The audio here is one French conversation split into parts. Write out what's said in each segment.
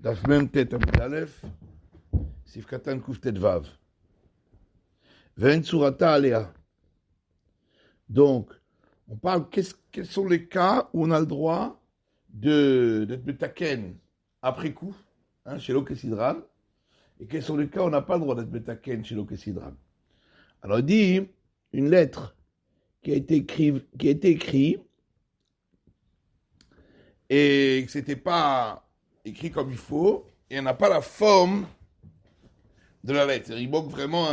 Daf Mem Tet Amud Aleph, Sif Katan Kuf Tet Vav. Ve'en Surata Alea. Donc, on parle quels sont les cas où on a le droit d'être betaken après coup, chez l'Okesidran, et quels sont les cas où on n'a pas le droit d'être betaken chez l'Okesidran. Alors, il dit une lettre qui a été écrite et que c'était pas écrit comme il faut, et on n'a pas la forme de la lettre. Il manque vraiment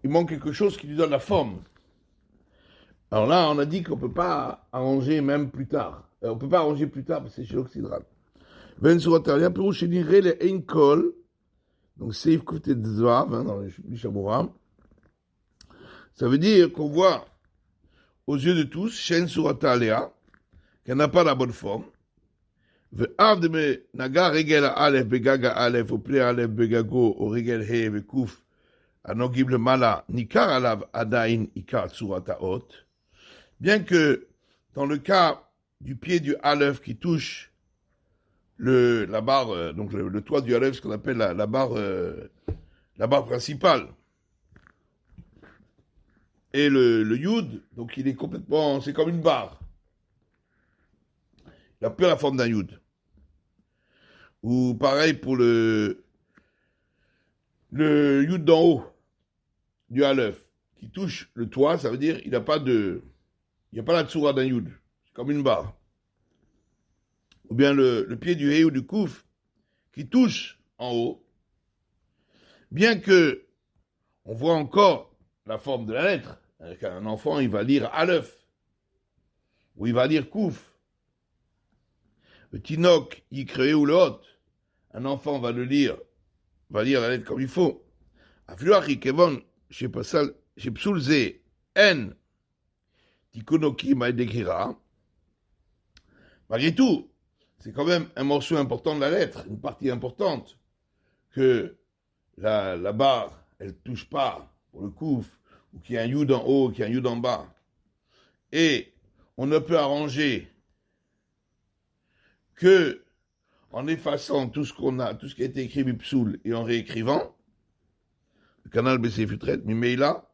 il manque quelque chose qui lui donne la forme. Alors là, on a dit qu'on ne peut pas arranger même plus tard. On ne peut pas arranger plus tard parce que c'est chez l'Occidral. Ben Suratalien, Pirouche Niré, le Einkol, donc Seif Kouté Zvav, dans le Mishamuram. Ça veut dire qu'on voit aux yeux de tous, Shen Suratalea, qu'elle n'a pas la bonne forme. Ve'av de me naga regel Aleph begaga Aleph, ou ple Aleph begago, ou regel he ve'kuf, anogib le mala, nikar alav adain ikar surataot. Bien que, dans le cas du pied du Aleph qui touche la barre, donc le toit du Aleph, ce qu'on appelle la barre principale, et le Yud, donc il est complètement, c'est comme une barre. Il a peu la forme d'un Yud. Ou pareil pour le Yud d'en haut du Aleph, qui touche le toit, ça veut dire il n'y a pas la tsura d'un Yud. C'est comme une barre. Ou bien le pied du He ou du Kouf, qui touche en haut, bien que on voit encore la forme de la lettre. Un enfant, il va lire Aleph, ou il va lire Kouf. Le Tinok, Yikre ou le Hot, un enfant va lire la lettre comme il faut. Afluachi Kevon, chez Psulze, N, Tikonoki Maedekira. Malgré tout, c'est quand même un morceau important de la lettre, une partie importante, que la barre, elle ne touche pas pour le Kouf, ou qu'il y a un Yud en haut, qu'il y a un Yud en bas. Et on ne peut arranger que en effaçant tout ce qui a été écrit Bipsoul et en réécrivant, le canal BC Futret, Mimeila,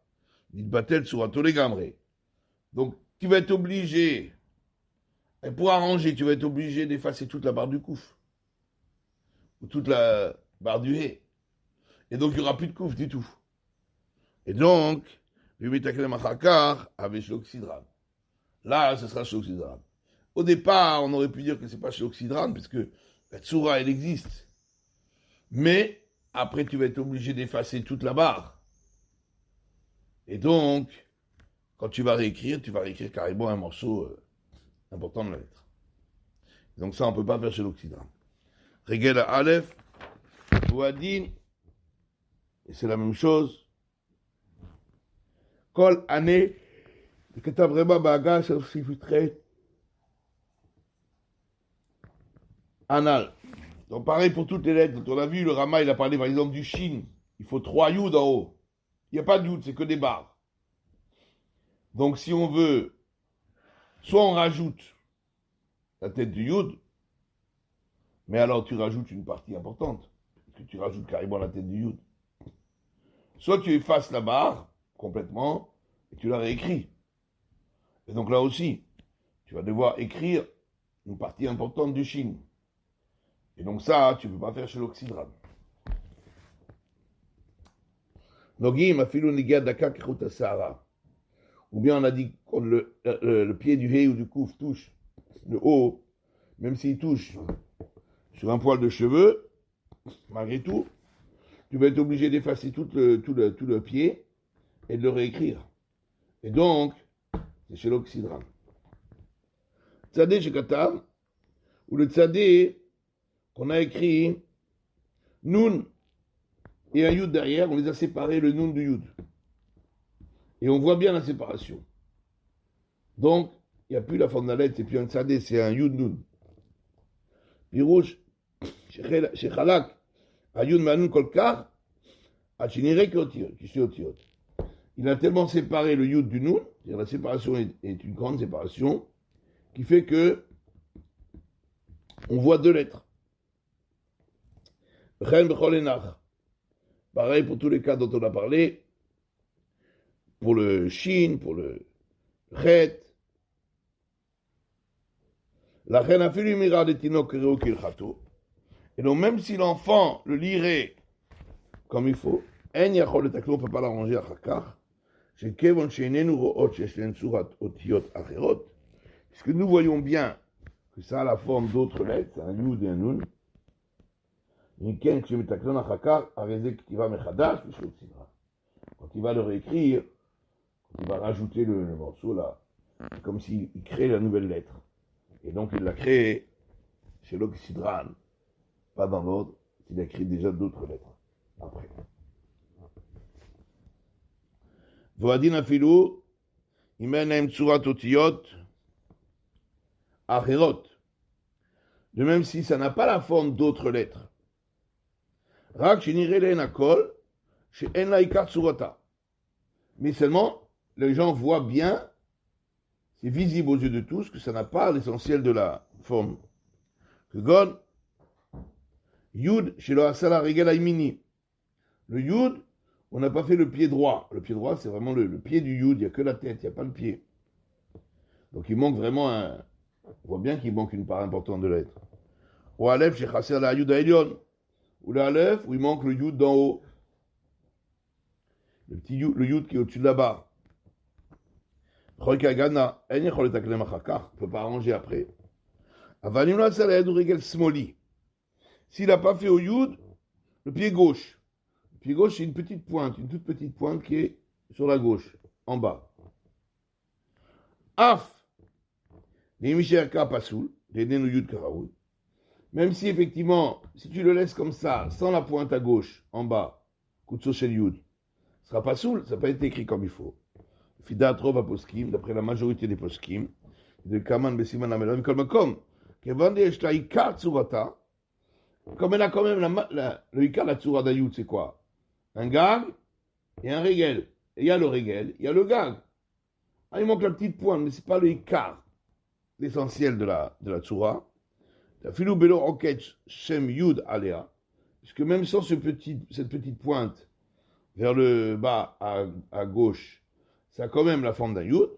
dit Batel sur Atolegamre. Donc, tu vas être obligé, et pour arranger, tu vas être obligé d'effacer toute la barre du Kouf, ou toute la barre du He. Et donc, il n'y aura plus de Kouf du tout. Et donc, Vimitaklem Achakar avec l'Oxydran. Là, ce sera chez l'Oxydran. Au départ, on aurait pu dire que c'est pas chez l'Oxydran, puisque la Tsura, elle existe. Mais, après, tu vas être obligé d'effacer toute la barre. Et donc, quand tu vas réécrire carrément un morceau important de la lettre. Donc ça, on ne peut pas faire chez l'Occident. Regel Aleph, Ouadin, et c'est la même chose. Kol année, que tu as vraiment bagage, c'est aussi très anal. Donc pareil pour toutes les lettres. On a vu, le Rama, il a parlé par exemple du Shin. Il faut 3 Yud en haut. Il n'y a pas de Yud, c'est que des barres. Donc si on veut, soit on rajoute la tête du Yud, mais alors tu rajoutes une partie importante, parce que tu rajoutes carrément la tête du Yud. Soit tu effaces la barre complètement et tu la réécris. Et donc là aussi, tu vas devoir écrire une partie importante du Shin. Et donc ça, tu ne peux pas faire chez l'Occidran. Nogim afilu nigia daka kechut asara. Ou bien on a dit quand le pied du He ou du Kouf touche le haut, même s'il touche sur un poil de cheveux, malgré tout, tu vas être obligé d'effacer tout le pied et de le réécrire. Et donc, c'est chez l'Occidran. Tzadé chez Katav, ou le Tzadé qu'on a écrit Nun et un Yud derrière, on les a séparés, le Nun du Yud. Et on voit bien la séparation. Donc, il n'y a plus la forme de la lettre, c'est plus un Tzadé, c'est un Yud Nun. Pirouche, chez Chalak, a Yud Manun Kolkar, a Chinire Kishiotiot. Il a tellement séparé le Yud du Nun, c'est-à-dire la séparation est une grande séparation, qui fait que on voit 2 lettres. Chen bechol enach. Pareil pour tous les cas dont on a parlé, pour le shin, pour le chet. La chen afilu mira de tinok reo kilchato. Et donc même si l'enfant le lirait comme il faut, en yachol etaklo, on ne peut pas l'arranger à chakar. Chez kevon sheinenu root sheshlen surat otiot acherot. Puisque nous voyons bien que ça a la forme d'autres lettres, un yud et un nun. Quand il va le réécrire, quand il va rajouter le morceau là, c'est comme s'il crée la nouvelle lettre. Et donc il l'a créé chez l'Oxydran, pas dans l'ordre, il a écrit déjà d'autres lettres après. Voadin afilou, imenem tsurat otiyot, acherot. De même si ça n'a pas la forme d'autres lettres. Rak shenire len akol, she'en la ikar tsurata. Mais seulement, les gens voient bien, c'est visible aux yeux de tous, que ça n'a pas l'essentiel de la forme. Que God, Yud, shelo asala regel aimini. Le Yud, on n'a pas fait le pied droit. Le pied droit, c'est vraiment le pied du Yud, il n'y a que la tête, il n'y a pas le pied. Donc il manque vraiment on voit bien qu'il manque une part importante de la lettre. Ou Aleph, chez Chasser la Yud Aelion. Ou le Aleph, où il manque le Yud d'en haut. Le petit Yud, le Yud qui est au-dessus de la barre. On ne peut pas arranger après. S'il n'a pas fait au Yud, le pied gauche. Le pied gauche, c'est une petite pointe, une toute petite pointe qui est sur la gauche, en bas. Af. Même si effectivement, si tu le laisses comme ça, sans la pointe à gauche, en bas, Kutso Shel Yud, ce sera pas soul, ça n'a pas été écrit comme il faut. Fidat Rov Poskim, d'après la majorité des Poskim, de Kaman Besiman Amelon, comme Kevan de Eshla Ikar Tsurata, comme elle a quand même le Ikar, la Tsura d'Ayud, c'est quoi? Un gag et un régel. Et il y a le régel, il y a le gag. Ah, il manque la petite pointe, mais c'est pas le Ikar, l'essentiel de la Tsura. La filou belo oketch shem yud alea, puisque même sans cette petite pointe vers le bas à gauche, ça a quand même la forme d'un yud.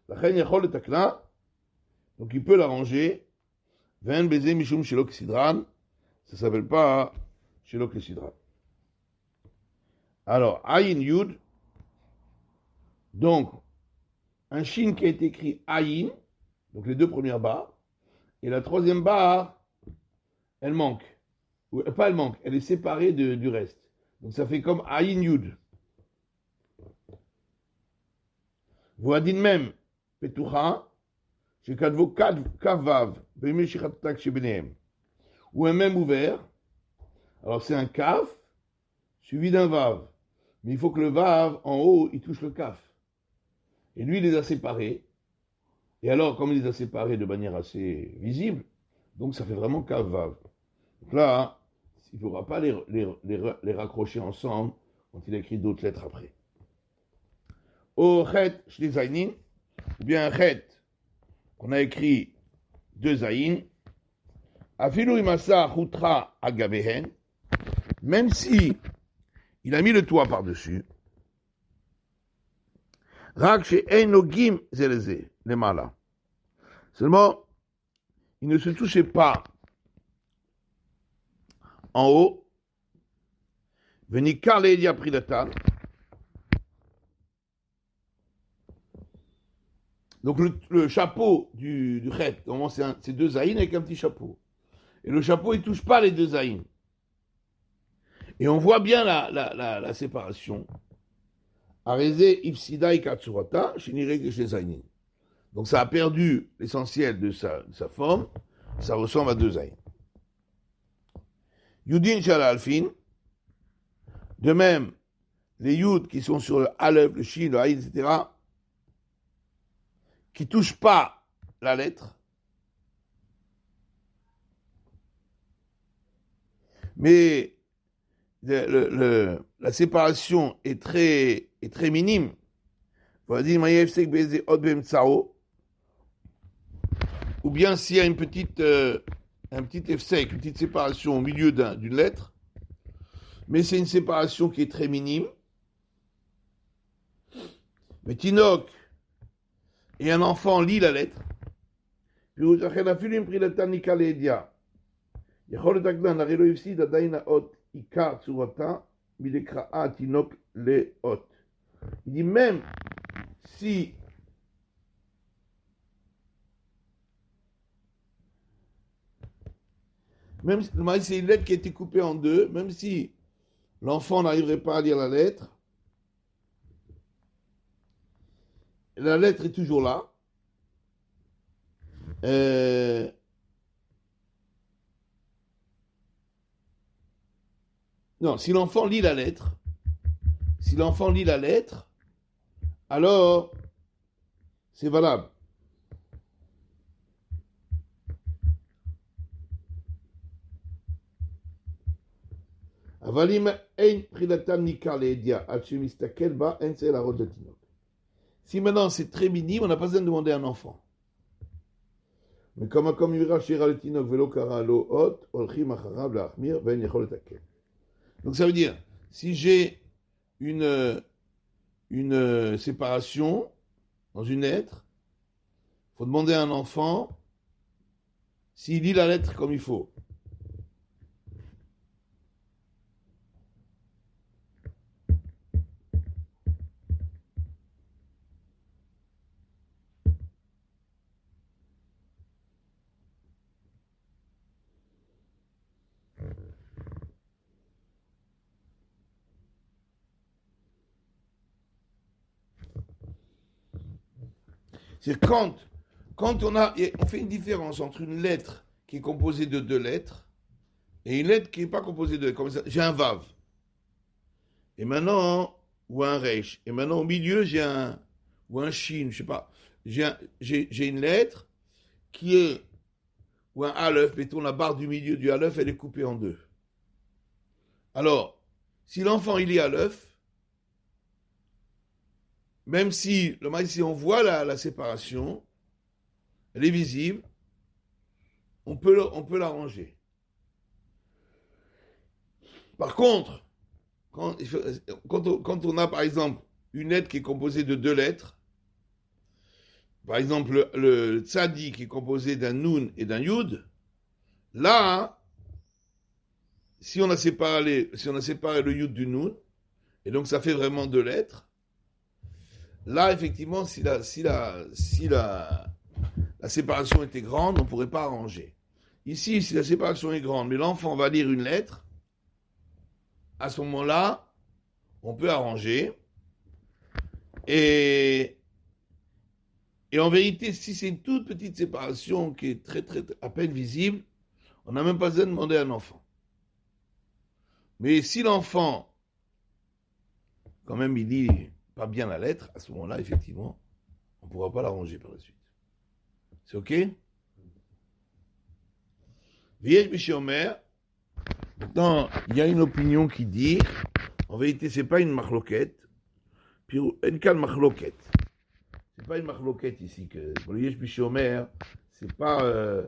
La chen yachol etakla, donc il peut l'arranger. Ven beze mishum shelo kesidran, ça s'appelle pas shelo kesidran. Alors ayin yud, donc un shin qui a été écrit ayin, donc les deux premières barres. Et la troisième barre, elle manque. Pas elle manque, elle est séparée du reste. Donc ça fait comme Ayin Yud. Voadin même, Petucha, chez Kadvo Kavav, Bemeshichattak chez Benehem. Ou un même ouvert. Alors c'est un Kaf, suivi d'un Vav. Mais il faut que le Vav, en haut, il touche le Kaf. Et lui, il les a séparés. Et alors, comme il les a séparés de manière assez visible, donc ça fait vraiment Kavav. Donc là, il ne faudra pas les raccrocher ensemble quand il a écrit d'autres lettres après. Au Chet Shlizainin, ou bien un Chet qu'on a écrit deux Zayin, Afilu Imasa Chutra Agabehen, même si il a mis le toit par-dessus, Rak She'en Logim Zeleze. Les malas. Seulement, il ne se touchait pas en haut. Veni Karle Elia Pridatan. Donc le chapeau du chet, normalement c'est deux zaïns avec un petit chapeau. Et le chapeau, il ne touche pas les deux zaïns. Et on voit bien la séparation. Areze Ifsida Ikatsurata, Shinire Geshe Zaïnin. Donc ça a perdu l'essentiel de sa forme, ça ressemble à deux zaïns. Yudin Shala Alfin, de même, les Yud qui sont sur le Aleph, le Shin, le Aïn, etc., qui ne touchent pas la lettre, mais la séparation est très minime. Ou bien s'il y a un petit efsek, une petite séparation au milieu d'une lettre, mais c'est une séparation qui est très minime. Mais Tinok et un enfant lit la lettre. לכן אפילו אם פרילתה ניקה לידיעה, יכול להיות הקדן, הרי לא הפסיד עדיין האות עיקר צורתה מלקראה תינוק לאות. Il dit même si c'est une lettre qui a été coupée en deux, même si l'enfant n'arriverait pas à lire la lettre est toujours là. Non, si l'enfant lit la lettre, alors c'est valable. Si maintenant c'est très minime, on n'a pas besoin de demander à un enfant. Mais comme donc ça veut dire, si j'ai une séparation dans une lettre, il faut demander à un enfant s'il lit la lettre comme il faut. C'est quand on fait une différence entre une lettre qui est composée de deux lettres et une lettre qui n'est pas composée de comme ça. J'ai un vav. Et maintenant, ou un resh. Et maintenant, au milieu, j'ai un shin, je sais pas. J'ai une lettre qui est, ou un aleph, mettons la barre du milieu du aleph, elle est coupée en deux. Alors, si l'enfant il lit aleph, même si on voit la séparation, elle est visible, on peut l'arranger. Par contre, quand on a par exemple une lettre qui est composée de deux lettres, par exemple le tzadi qui est composé d'un nun et d'un yud, là, si on a séparé le yud du nun, et donc ça fait vraiment deux lettres, là, effectivement, si la séparation était grande, on ne pourrait pas arranger. Ici, si la séparation est grande, mais l'enfant va lire une lettre, à ce moment-là, on peut arranger. Et en vérité, si c'est une toute petite séparation qui est très, très, à peine visible, on n'a même pas besoin de demander à un enfant. Mais si l'enfant, quand même, il lit pas bien la lettre, à ce moment-là, effectivement, on ne pourra pas l'arranger par la suite. C'est OK? Vieille Miché Omer, maintenant, il y a une opinion qui dit, en vérité, ce n'est pas une marloquette, puis une canne marloquette. C'est pas une marloquette ici, que pour le Yesh Miché Omer, c'est pas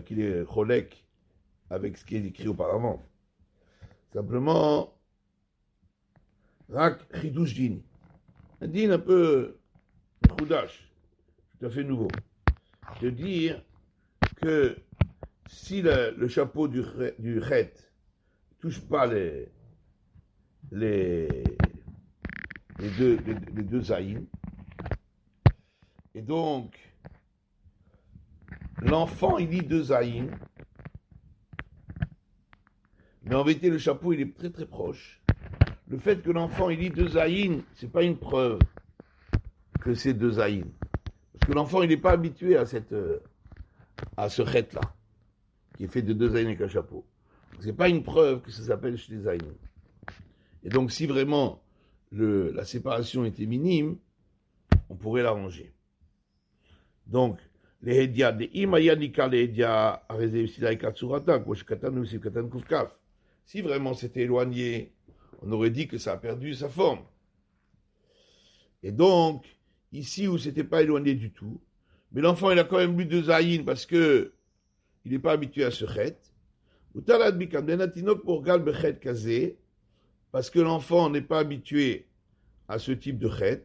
qu'il est cholek avec ce qui est écrit auparavant. Simplement, Rak Chidouj Din. Un din un peu Choudash, tout à fait nouveau. De dire que si le chapeau du chet touche pas les deux zaïn, et donc l'enfant il lit deux zaïn, mais en vérité le chapeau il est très très proche. Le fait que l'enfant il lit deux zaïn, c'est pas une preuve que c'est deux zaïn. Parce que l'enfant il n'est pas habitué à ce chet là, qui est fait de deux zaïn avec un chapeau. Donc, c'est pas une preuve que ça s'appelle chez zaïn. Et donc si vraiment la séparation était minime, on pourrait l'arranger. Donc, les hédias, des imayanika les hédias, si vraiment c'était éloigné, on aurait dit que ça a perdu sa forme. Et donc, ici où c'était pas éloigné du tout, mais l'enfant il a quand même lu deux zaïn parce que il n'est pas habitué à ce chet, parce que l'enfant n'est pas habitué à ce type de chet.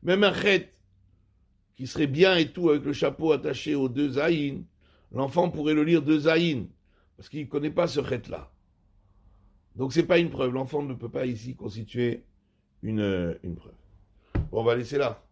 Même un chet qui serait bien et tout, avec le chapeau attaché aux deux zaïn, l'enfant pourrait le lire deux zaïn, parce qu'il ne connaît pas ce chet-là. Donc c'est pas une preuve. L'enfant ne peut pas ici constituer une preuve. Bon, on va laisser là.